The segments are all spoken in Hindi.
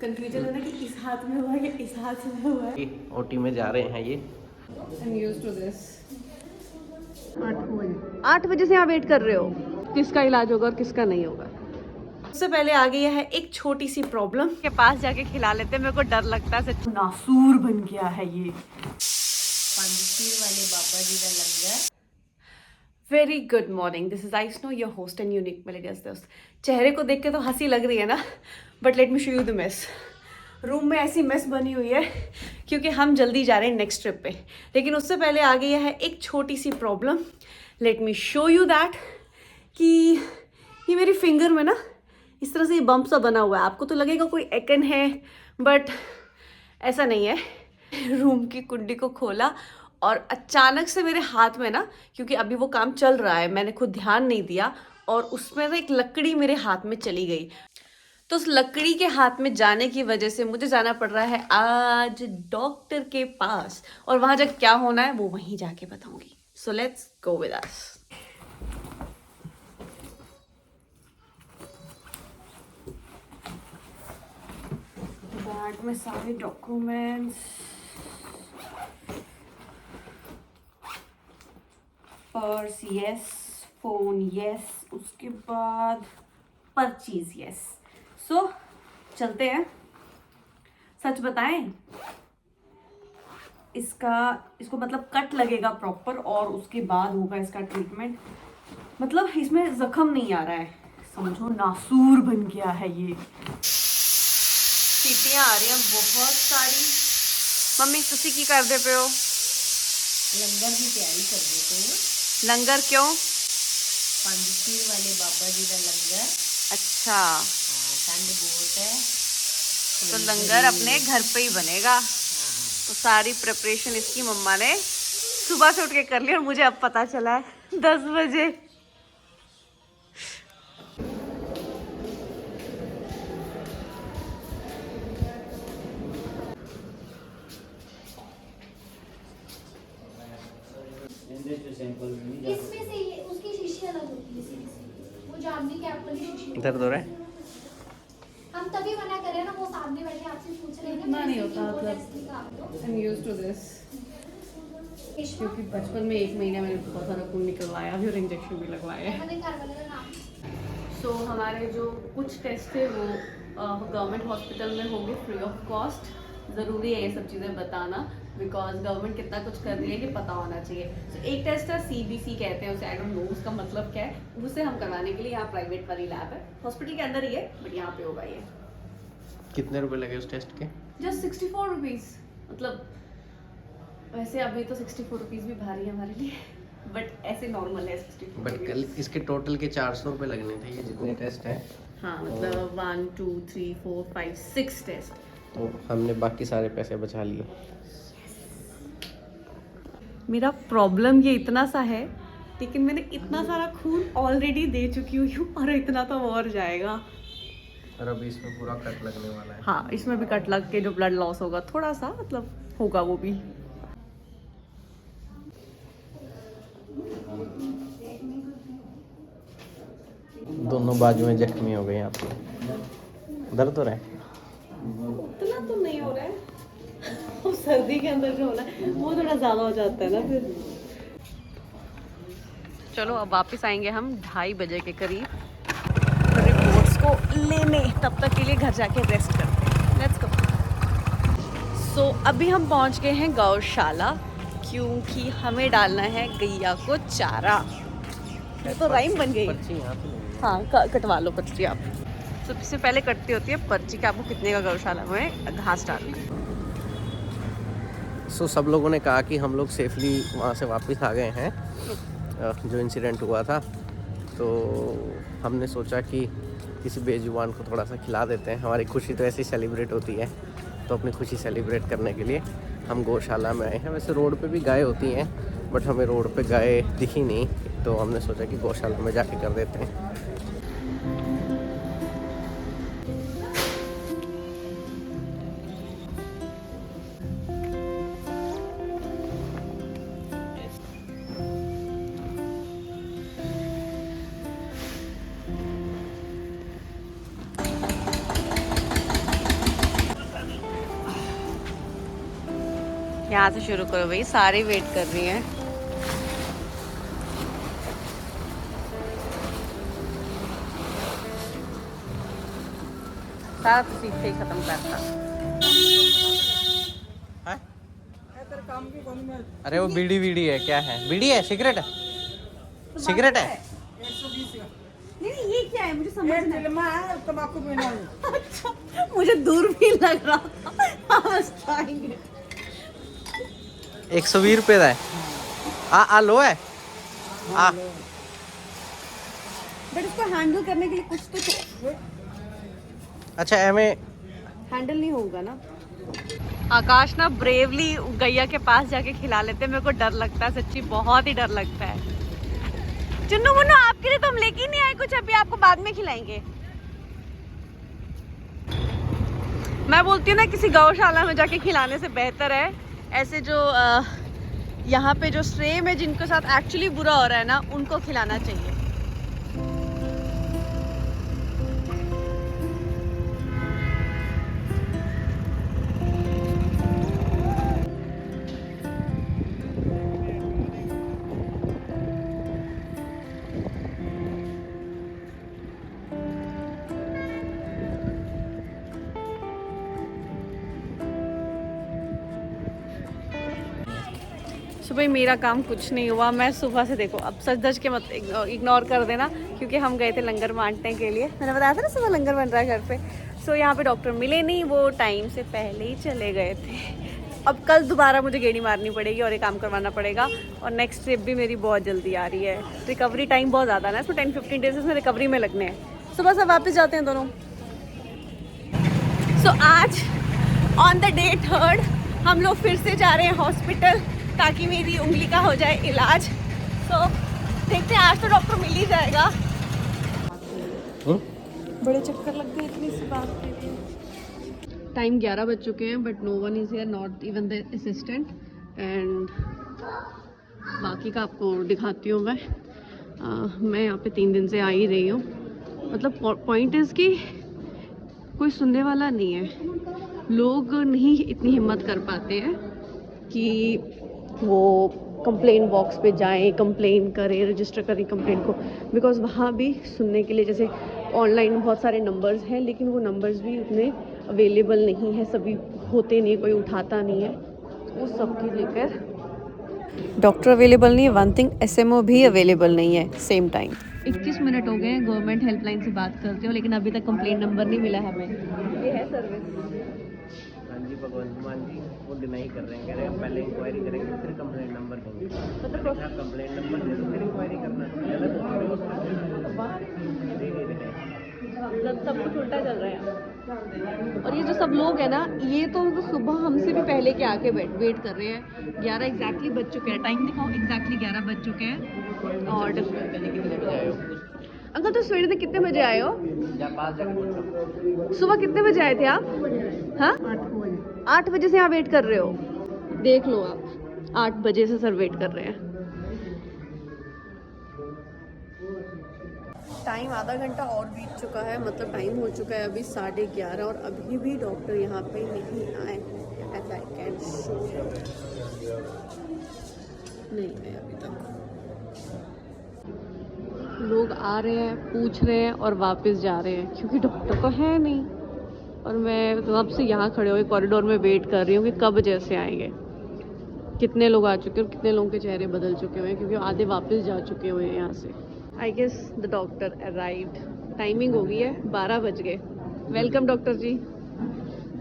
कंफ्यूजन है ना कि इस हाथ में हुआ है या इस हाथ में हुआ है। ओटी में जा रहे हैं ये। I'm used to this. 8 बजे से यहाँ वेट कर रहे हो, किसका इलाज होगा और किसका नहीं होगा। उससे पहले आ गई है एक छोटी सी प्रॉब्लम के पास जाके खिला लेते हैं, मेरे को डर लगता है सच। नासूर बन गया है ये। पंचशील वाले बाबा जी का langar. Very good morning, this is आइस्नो your host and unique melodious दोस्त। चेहरे को देख के तो हंसी लग रही है ना, but let me show you the mess. Room में ऐसी मेस बनी हुई है क्योंकि हम जल्दी जा रहे हैं नेक्स्ट ट्रिप पे, लेकिन उससे पहले आ गई है एक छोटी सी problem. Let me show you that कि ये मेरी फिंगर में ना इस तरह से ये बम्प सा बना हुआ है। आपको तो लगेगा कोई एकन है, बट ऐसा नहीं है। रूम की कुंडी को खोला और अचानक से मेरे हाथ में ना, क्योंकि अभी वो काम चल रहा है, मैंने खुद ध्यान नहीं दिया और उसमें ना एक लकड़ी मेरे हाथ में चली गई। तो उस लकड़ी के हाथ में जाने की वजह से मुझे जाना पड़ रहा है आज डॉक्टर के पास, और वहां जाके क्या होना है वो वहीं जाके बताऊंगी। So let's go with us. Bag में सारे documents, purse yes, phone yes, उसके बाद पर्चीज यस। सो चलते हैं। सच बताएं, इसको मतलब कट लगेगा प्रॉपर और उसके बाद होगा इसका ट्रीटमेंट। मतलब इसमें जख्म नहीं आ रहा है, समझो नासूर बन गया है ये। सीटियां आ रही हैं बहुत सारी। मम्मी तुसी की कर दे पे हो? लंगर की तैयारी कर देते हैं। लंगर क्यों? पंचशील वाले बाबा जी का लंगर। अच्छा, ठंड बहुत है तो लंगर अपने घर पे ही बनेगा। तो सारी प्रिपरेशन इसकी मम्मा ने सुबह से उठ के कर ली और मुझे अब पता चला है 10 बजे। इसमें से ये उसकी शीशी अलग होती है सीधी सी, वो जानवी कैप वाली शीशी। दर्द हो रहा है? हम तभी मना कर रहे हैं ना, वो सामने बैठे आपसे पूछ रहे हैं ना। इतना नहीं होता, वो मतलब टेस्ट निकाल दो। I'm used to this, क्योंकि बचपन में 1 महीने मैंने बहुत सारा खून निकलवाया भी और इंजेक्शन भी लगवाया है। मैंने घर वाले का नाम। सो हमारे जो कुछ टेस्ट थे वो गवर्नमेंट हॉस्पिटल में होंगे फ्री ऑफ कॉस्ट। ज़रूरी है ये सब चीज़ें बताना, बिकॉज गवर्नमेंट कितना कुछ कर रही है कि पता होना चाहिए। So, एक टेस्ट है CBC कहते हैं उसे, आई डोंट नो उसका मतलब क्या है। उसे हम करवाने के लिए यहाँ प्राइवेट वाली लैब है, हॉस्पिटल के अंदर ही है, बट यहाँ पे होगा ये। कितने रुपए लगे उस टेस्ट के? Just 64 rupees. मतलब वैसे अभी तो 64 रुपीज़ भी भारी है हमारे लिए, बट ऐसे नॉर्मल है 64। बट कल इसके टोटल के 400 रुपए लगने थे ये जितने टेस्ट हैं। हाँ, मतलब 1 2 3 4 5 6 टेस्ट। तो हमने बाकी सारे पैसे बचा लिए। मेरा प्रॉब्लम ये इतना सा है, लेकिन मैंने इतना सारा खून ऑलरेडी दे चुकी हूँ और इतना तो और जाएगा। और अभी इसमें पूरा कट लगने वाला है। हाँ, इसमें भी कट लग के जो ब्लड लॉस होगा थोड़ा सा, मतलब होगा वो भी। दोनों बाजू में जख्मी हो गए हैं आपके। दर्द हो रहा है? उतना तो नहीं हो रहा है, और सर्दी के अंदर जो होना है वो थोड़ा ज़्यादा हो जाता है ना फिर। चलो अब वापस आएंगे हम 2:30 बजे के करीब रिपोर्ट्स को लेने। तब तक के लिए घर जाके रेस्ट करते हैं। Let's go. सो अभी हम पहुंच गए हैं गौशाला, क्योंकि हमें डालना है गैया को चारा। ये तो राइम बन गई। पर्ची यहाँ पे नहीं है। हाँ, कटवा लो पर्ची आप। सबसे पहले कटती होती है पर्ची कि आपको कितने का गौशाला में घास डालना है। सो सब लोगों ने कहा कि हम लोग सेफली वहाँ से वापस आ गए हैं जो इंसिडेंट हुआ था। तो हमने सोचा कि किसी बेजुबान को थोड़ा सा खिला देते हैं। हमारी खुशी तो ऐसे ही सेलिब्रेट होती है, तो अपनी खुशी सेलिब्रेट करने के लिए हम गौशाला में आए हैं। वैसे रोड पे भी गाय होती हैं, बट हमें रोड पे गाय दिखी नहीं, तो हमने सोचा कि गौशाला में जाके कर देते हैं। यहाँ से शुरू करो भाई, सारे वेट कर रही हैं। सारा तो सीखते ही खत्म करता। है? अरे वो बीड़ी बीड़ी है, क्या है? बीड़ी है, सिगरेट है, सिगरेट है। नहीं ये क्या है मुझे समझ नहीं। तम्बाकू पीना है। अच्छा, मुझे दूर भी लग रहा था। 120 रुपए का है। आ लो है आ। बट इसको हैंडल करने के लिए कुछ तो अच्छा एमे हैंडल नहीं होगा ना। आकाश ना ब्रेवली गैया के पास जाके खिला लेते, मेरे को डर लगता है सच्ची, बहुत ही डर लगता है। चुन्नू मुन्नू आपके लिए तो हम लेके नहीं आए कुछ, अभी आपको बाद में खिलाएंगे। मैं बोलती हूँ ना किसी गौशाला में जाके खिलाने से बेहतर है ऐसे जो यहाँ पे जो स्ट्रेम है जिनके साथ एक्चुअली बुरा हो रहा है ना, उनको खिलाना चाहिए। तो भाई मेरा काम कुछ नहीं हुआ। मैं सुबह से देखो, अब सच धज के मत इग्नोर कर देना, क्योंकि हम गए थे लंगर बांटने के लिए। मैंने बताया था ना सुबह लंगर बन रहा है घर पे। सो यहाँ पे डॉक्टर मिले नहीं, वो टाइम से पहले ही चले गए थे। अब कल दोबारा मुझे गेड़ी मारनी पड़ेगी और ये काम करवाना पड़ेगा। और नेक्स्ट ट्रिप भी मेरी बहुत जल्दी आ रही है। रिकवरी टाइम बहुत ज़्यादा ना, इसको 10-15 डेज में रिकवरी में लगने हैं। सुबह से वापस जाते हैं दोनों। सो आज ऑन द डे 3 हम लोग फिर से जा रहे हैं हॉस्पिटल, ताकि मेरी उंगली का हो जाए इलाज। तो देखते हैं, आज तो डॉक्टर मिल ही जाएगा। बड़े चक्कर लग गए इतनी सी बात के लिए। टाइम 11 बज चुके हैं, but no one is here, not even the assistant. And बाकी का आपको दिखाती हूँ मैं यहाँ पे 3 दिन से आ ही रही हूँ। मतलब पॉइंट इज़ कि कोई सुनने वाला नहीं है। लोग नहीं इतनी हिम्मत कर पाते हैं कि वो कंप्लेन बॉक्स पे जाएं, कंप्लेन करें, रजिस्टर करें कंप्लेन को। बिकॉज वहाँ भी सुनने के लिए जैसे ऑनलाइन बहुत सारे नंबर्स हैं, लेकिन वो नंबर्स भी उतने अवेलेबल नहीं है, सभी होते नहीं, कोई उठाता नहीं है। वो सब के लेकर डॉक्टर अवेलेबल नहीं है, वन थिंग एसएमओ भी अवेलेबल नहीं है सेम टाइम। 21 मिनट हो गए गवर्नमेंट हेल्पलाइन से बात करते हो, लेकिन अभी तक कंप्लेन नंबर नहीं मिला हमें। ये है सर्विस। हाँ जी भगवंत मान जी वो डिनाई कर रहे हैं, कह रहे हैं पहले इंक्वायरी करेंगे फिर कंप्लेंट नंबर देंगे। मतलब कंप्लेंट नंबर दे दो फिर इंक्वायरी करना, गलत हो सब कुछ उल्टा चल रहा है। और ये जो सब लोग हैं ना, ये तो सुबह हमसे भी पहले के आके वेट कर रहे हैं। 11 एग्जैक्टली बज चुके हैं, टाइम दिखाओ, एग्जैक्टली 11 बज चुके हैं। और अंकल तो सवेरे से कितने बजे आए हो? सुबह कितने बजे आए थे आप? हाँ 8 बजे से यहाँ वेट कर रहे हो। देख लो आप, 8 बजे से सर वेट कर रहे हैं। टाइम आधा घंटा और बीत चुका है, मतलब टाइम हो चुका है अभी 11:30 और अभी भी डॉक्टर यहाँ पे नहीं आए हैं। एज आई कैन शो नहीं है अभी तक। लोग आ रहे हैं, पूछ रहे हैं और वापस जा रहे हैं, क्योंकि डॉक्टर तो है नहीं। और मैं कब से यहाँ खड़े हुए कॉरिडोर में वेट कर रही हूँ कि कब जैसे आएंगे। कितने लोग आ चुके हैं और कितने लोगों के चेहरे बदल चुके हुए हैं, क्योंकि आधे वापस जा चुके हुए हैं यहाँ से। I guess the doctor arrived. Timing हो गई है 12 बज गए। Welcome doctor ji.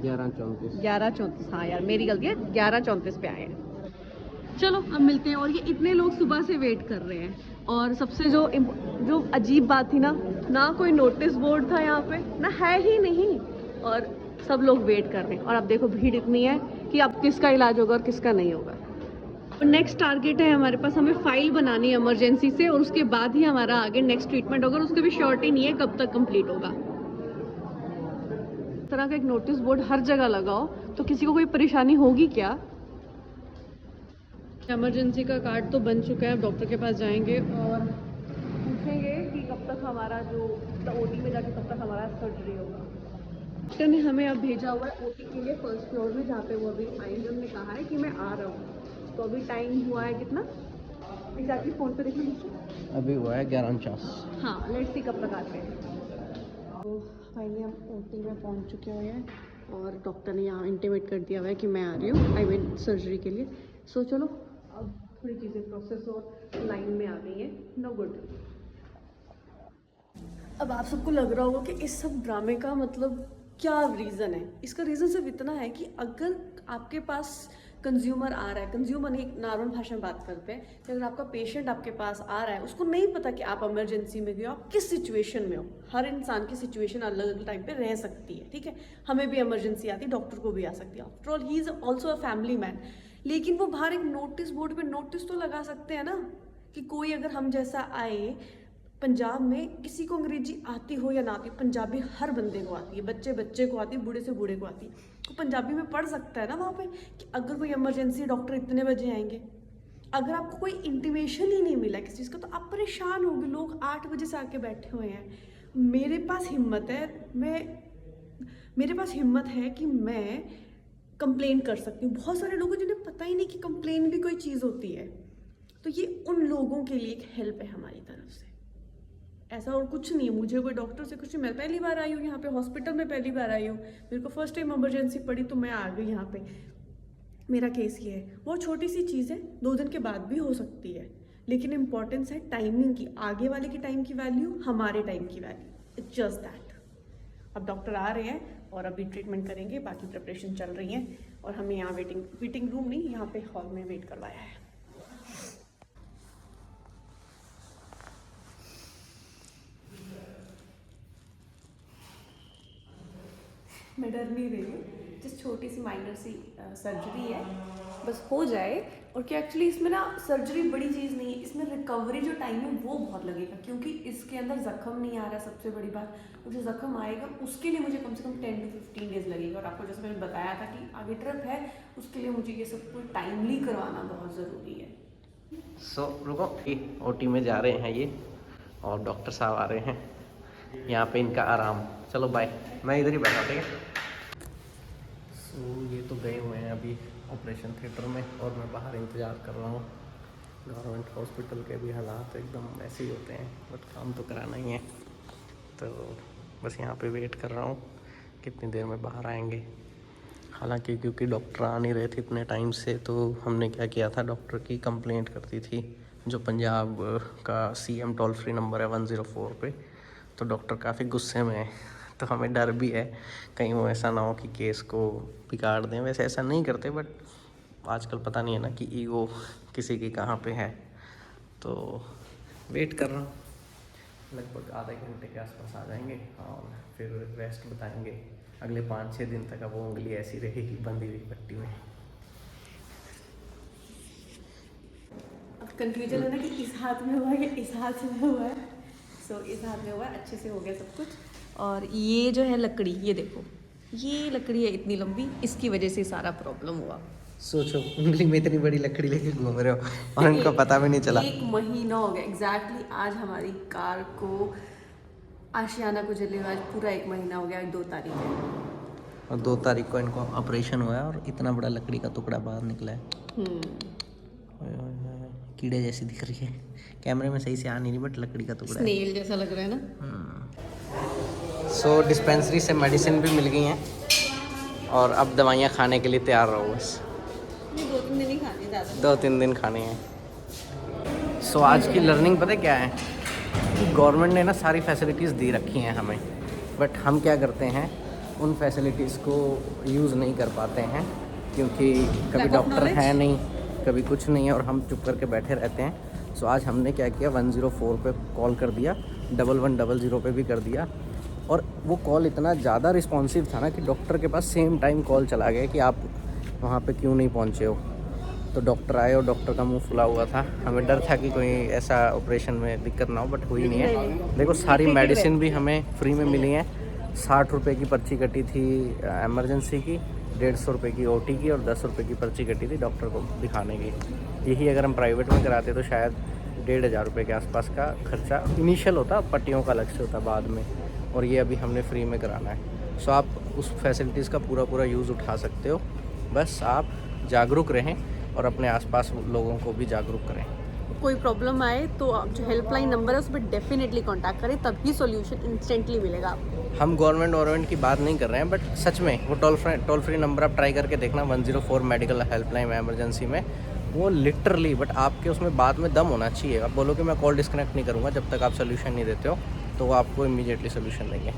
11:34। हाँ यार मेरी गलती है, 11:34 पे आए हैं। चलो अब मिलते हैं। और ये इतने लोग सुबह से वेट कर रहे हैं। और सबसे जो अजीब बात थी ना कोई नोटिस बोर्ड था यहाँ पे, ना है ही नहीं, और सब लोग वेट कर रहे हैं। और अब देखो भीड़ इतनी है कि अब किसका इलाज होगा और किसका नहीं होगा। नेक्स्ट टारगेट है हमारे पास, हमें फाइल बनानी है इमरजेंसी से, और उसके बाद ही हमारा आगे नेक्स्ट ट्रीटमेंट होगा। उसके भी श्योरिटी नहीं है कब तक कंप्लीट होगा। इस तरह का एक नोटिस बोर्ड हर जगह लगाओ तो किसी को कोई परेशानी होगी क्या? इमरजेंसी का कार्ड तो बन चुका है, डॉक्टर के पास जाएंगे और पूछेंगे कि कब तक हमारा जो ओटी में जाके कब तक हमारा सर्जरी होगा। डॉक्टर ने हमें अब भेजा हुआ है ओटी के लिए फर्स्ट फ्लोर में, जहाँ पे वो अभी आएंगे। उन्होंने कहा है कि मैं आ रहा हूँ। तो अभी टाइम हुआ है कितना एग्जैक्टली, फ़ोन पे देखना मुझे। अभी हुआ है 11:49। हाँ, लेट्स सी कब तक आते हैं। तो फाइनली हम ओटी में पहुँच चुके हुए हैं और डॉक्टर ने यहाँ इंटीमेट कर दिया हुआ है कि मैं आ रही हूँ, आई मीन सर्जरी के लिए। सो चलो अब थोड़ी चीज़ें प्रोसेस और लाइन में आ गई हैं। No good. अब आप सबको लग रहा होगा कि इस सब ड्रामे का मतलब क्या रीज़न है। इसका रीज़न सिर्फ इतना है कि अगर आपके पास कंज्यूमर आ रहा है, कंज्यूमर नहीं, नॉर्मल भाषा में बात करते हैं कि अगर आपका पेशेंट आपके पास आ रहा है, उसको नहीं पता कि आप इमरजेंसी में गए हो, आप किस सिचुएशन में हो। हर इंसान की सिचुएशन अलग अलग टाइम पे रह सकती है, ठीक है। हमें भी इमरजेंसी आती है, डॉक्टर को भी आ सकती है। After all he is also a family man. लेकिन वो बाहर एक नोटिस बोर्ड पे नोटिस तो लगा सकते हैं ना कि कोई अगर हम जैसा आए। पंजाब में किसी को अंग्रेजी आती हो या ना आती हो, पंजाबी हर बंदे को आती है, बच्चे बच्चे को आती है, बूढ़े से बूढ़े को आती है। तो पंजाबी में पढ़ सकता है ना वहाँ पे कि अगर कोई इमरजेंसी, डॉक्टर इतने बजे आएंगे। अगर आपको कोई इंटीमेशन ही नहीं मिला किसी चीज़ का, तो आप परेशान होंगे। लोग 8 बजे से आके बैठे हुए हैं। मेरे पास हिम्मत है कि मैं कंप्लेन कर सकती हूँ। बहुत सारे लोग हैं जिन्हें पता ही नहीं कि कंप्लेन भी कोई चीज़ होती है। तो ये उन लोगों के लिए एक हेल्प है हमारी तरफ से। ऐसा और कुछ नहीं है। मुझे कोई डॉक्टर से कुछ नहीं, मैं पहली बार आई हूँ यहाँ पे, हॉस्पिटल में पहली बार आई हूँ। मेरे को फर्स्ट टाइम इमरजेंसी पड़ी तो मैं आ गई यहाँ पे। मेरा केस ये है। बहुत छोटी सी चीज़ है, 2 दिन के बाद भी हो सकती है, लेकिन इम्पॉर्टेंस है टाइमिंग की। आगे वाले की टाइम की वैल्यू, हमारे टाइम की वैल्यू, इट्स जस्ट दैट। अब डॉक्टर आ रहे हैं और अभी ट्रीटमेंट करेंगे, बाकी प्रिपरेशन चल रही है। और हमें यहाँ वेटिंग रूम नहीं, यहाँ पे हॉल में वेट करवाया है। मैं डर नहीं रही हूँ, जिस छोटी सी माइनर सी सर्जरी है, बस हो जाए। और क्या एक्चुअली इसमें ना सर्जरी बड़ी चीज़ नहीं है, इसमें रिकवरी जो टाइम है वो बहुत लगेगा, क्योंकि इसके अंदर ज़ख्म नहीं आ रहा। सबसे बड़ी बात, और जो ज़ख्म आएगा उसके लिए मुझे कम से कम 10 to 15 डेज़ लगेगा। और आपको जैसे मैंने बताया था कि आगे ट्रिप है, उसके लिए मुझे ये सब कुछ टाइमली करवाना बहुत ज़रूरी है। सो रुको, ओटी में जा रहे हैं ये, और डॉक्टर साहब आ रहे हैं। यहाँ पे इनका आराम। चलो बाय, मैं इधर ही बैठा, ठीक है। सो ये तो गए हुए हैं अभी ऑपरेशन थिएटर में, और मैं बाहर इंतज़ार कर रहा हूँ। गवर्नमेंट हॉस्पिटल के भी हालात एकदम ऐसे ही होते हैं, बट काम तो कराना ही है। तो बस यहाँ पे वेट कर रहा हूँ कितनी देर में बाहर आएंगे। हालांकि क्योंकि डॉक्टर आ नहीं रहे थे इतने टाइम से, तो हमने क्या किया था, डॉक्टर की कंप्लेंट कर दी थी, जो पंजाब का CM टोल फ्री नंबर है 104 पे। तो डॉक्टर काफ़ी गुस्से में है, तो हमें डर भी है कहीं वो ऐसा ना हो कि केस को बिगाड़ दें। वैसे ऐसा नहीं करते, बट आजकल पता नहीं है ना कि ईगो किसी की कहाँ पे है। तो वेट कर रहा हूँ, लगभग आधे घंटे के आसपास आ जाएंगे और फिर रेस्ट बताएंगे। अगले 5-6 दिन तक अब वो उंगली ऐसी रहेगी बंधी हुई पट्टी में। अब कन्फ्यूजन है ना कि इस हाथ में हुआ है या इस हाथ में हुआ है। सो इस हाथ में हुआ है, अच्छे से हो गया सब कुछ। और ये जो है लकड़ी, ये देखो, ये लकड़ी है इतनी लंबी, इसकी वजह से सारा प्रॉब्लम हुआ। सोचो, उंगली में इतनी बड़ी लकड़ी लेके घूम रहे हो और इनको पता भी नहीं चला। 1 महीना हो गया एग्जैक्टली। आज हमारी कार को आशियाना को चले हुए आज पूरा 1 महीना हो गया, 2 तारीख है। और 2 तारीख को इनको ऑपरेशन हुआ है और इतना बड़ा लकड़ी का टुकड़ा बाहर निकला है। ओए ओए ओए, कीड़े जैसी दिख रही है, कैमरे में सही से आ नहीं रही, बट लकड़ी का टुकड़ा है। स्नेल जैसा लग रहा है ना। सो डिस्पेंसरी से मेडिसिन भी मिल गई हैं और अब दवाइयाँ खाने के लिए तैयार रहो बस। 2-3 दिन ही खानी, ज़्यादा 2-3 दिन खानी है। सो आज की लर्निंग पता है क्या है, कि गवर्नमेंट ने ना सारी फैसिलिटीज़ दी रखी हैं हमें, बट हम क्या करते हैं, उन फैसिलिटीज़ को यूज़ नहीं कर पाते हैं, क्योंकि कभी डॉक्टर है नहीं, कभी कुछ नहीं है, और हम चुप करके बैठे रहते हैं। सो आज हमने क्या किया, 104 पे कॉल कर दिया, 1100 पे भी कर दिया, और वो कॉल इतना ज़्यादा रिस्पॉन्सिव था ना कि डॉक्टर के पास सेम टाइम कॉल चला गया कि आप वहाँ पे क्यों नहीं पहुँचे हो। तो डॉक्टर आए और डॉक्टर का मुंह फुला हुआ था। हमें डर था कि कोई ऐसा ऑपरेशन में दिक्कत ना हो, बट हुई नहीं है। देखो सारी मेडिसिन भी हमें फ्री में मिली हैं। 60 रुपये की पर्ची कटी थी एमरजेंसी की, 150 रुपये की OT की, और 10 रुपये की पर्ची कटी थी डॉक्टर को दिखाने की। यही अगर हम प्राइवेट में कराते तो शायद 1,500 रुपये के आसपास का खर्चा इनिशियल होता, पट्टियों का अलग से होता बाद में, और ये अभी हमने फ्री में कराना है। सो आप उस फैसिलिटीज़ का पूरा यूज़ उठा सकते हो। बस आप जागरूक रहें और अपने आसपास लोगों को भी जागरूक करें। कोई प्रॉब्लम आए तो आप जो हेल्पलाइन नंबर है उस पर डेफिनेटली कांटेक्ट करें, तभी सॉल्यूशन इंस्टेंटली मिलेगा आपको। हम गवर्नमेंट की बात नहीं कर रहे हैं, बट सच में वो टोल फ्री नंबर आप ट्राई करके देखना, 104 मेडिकल हेल्पलाइन में एमरजेंसी में, वो लिटरली, बट आपके उसमें बाद में दम होना चाहिए। आप बोलो कि मैं कॉल डिस्कनेक्ट नहीं करूँगा जब तक आप सोल्यूशन नहीं देते हो, तो वो आपको इमीडिएटली सोल्यूशन देंगे।